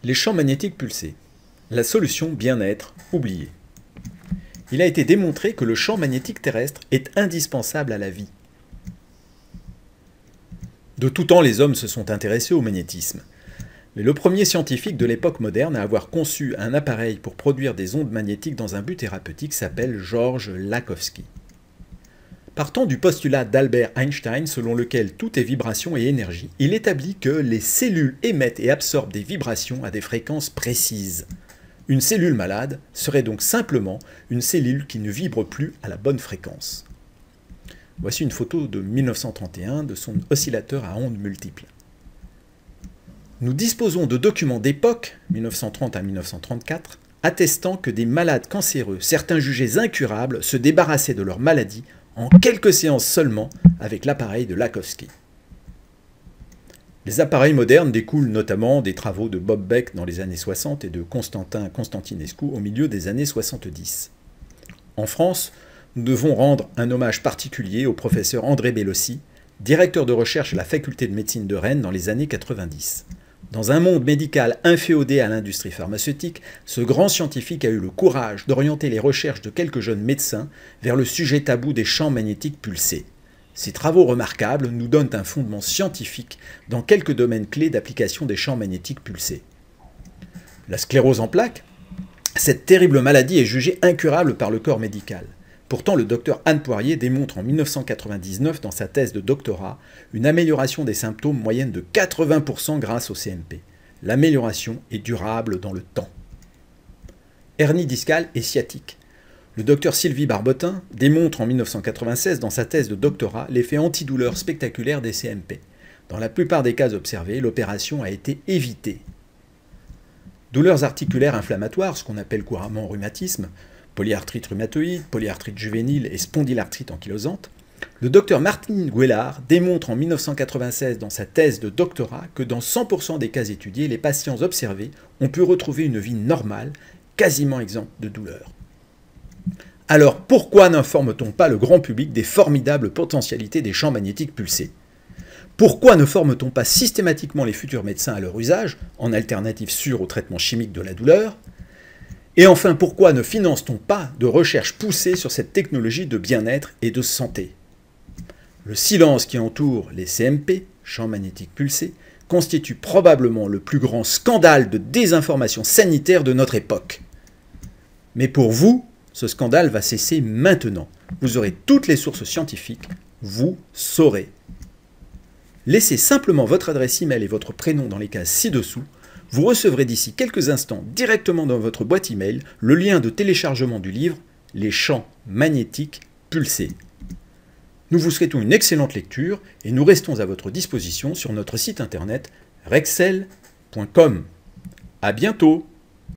Les champs magnétiques pulsés. La solution bien-être oubliée. Il a été démontré que le champ magnétique terrestre est indispensable à la vie. De tout temps, les hommes se sont intéressés au magnétisme. Mais le premier scientifique de l'époque moderne à avoir conçu un appareil pour produire des ondes magnétiques dans un but thérapeutique s'appelle Georges Lakhovsky. Partant du postulat d'Albert Einstein selon lequel tout est vibration et énergie, il établit que les cellules émettent et absorbent des vibrations à des fréquences précises. Une cellule malade serait donc simplement une cellule qui ne vibre plus à la bonne fréquence. Voici une photo de 1931 de son oscillateur à ondes multiples. Nous disposons de documents d'époque, 1930 à 1934, attestant que des malades cancéreux, certains jugés incurables, se débarrassaient de leur maladie en quelques séances seulement avec l'appareil de Lakhovsky. Les appareils modernes découlent notamment des travaux de Bob Beck dans les années 60 et de Constantin Constantinescu au milieu des années 70. En France, nous devons rendre un hommage particulier au professeur André Bellossi, directeur de recherche à la faculté de médecine de Rennes dans les années 90. Dans un monde médical inféodé à l'industrie pharmaceutique, ce grand scientifique a eu le courage d'orienter les recherches de quelques jeunes médecins vers le sujet tabou des champs magnétiques pulsés. Ces travaux remarquables nous donnent un fondement scientifique dans quelques domaines clés d'application des champs magnétiques pulsés. La sclérose en plaques, cette terrible maladie est jugée incurable par le corps médical. Pourtant, le docteur Anne Poirier démontre en 1999 dans sa thèse de doctorat une amélioration des symptômes moyenne de 80% grâce au CMP. L'amélioration est durable dans le temps. Hernie discale et sciatique. Le docteur Sylvie Barbotin démontre en 1996 dans sa thèse de doctorat l'effet antidouleur spectaculaire des CMP. Dans la plupart des cas observés, l'opération a été évitée. Douleurs articulaires inflammatoires, ce qu'on appelle couramment rhumatisme, polyarthrite rhumatoïde, polyarthrite juvénile et spondylarthrite ankylosante, le docteur Martin Guélard démontre en 1996 dans sa thèse de doctorat que dans 100% des cas étudiés, les patients observés ont pu retrouver une vie normale, quasiment exempte de douleur. Alors pourquoi n'informe-t-on pas le grand public des formidables potentialités des champs magnétiques pulsés? Pourquoi ne forme-t-on pas systématiquement les futurs médecins à leur usage, en alternative sûre au traitement chimique de la douleur? Et enfin, pourquoi ne finance-t-on pas de recherche poussée sur cette technologie de bien-être et de santé? Le silence qui entoure les CMP, champs magnétiques pulsés, constitue probablement le plus grand scandale de désinformation sanitaire de notre époque. Mais pour vous, ce scandale va cesser maintenant. Vous aurez toutes les sources scientifiques, vous saurez. Laissez simplement votre adresse email et votre prénom dans les cases ci-dessous. Vous recevrez d'ici quelques instants directement dans votre boîte email le lien de téléchargement du livre « Les champs magnétiques pulsés ». Nous vous souhaitons une excellente lecture et nous restons à votre disposition sur notre site internet rexel.com. À bientôt!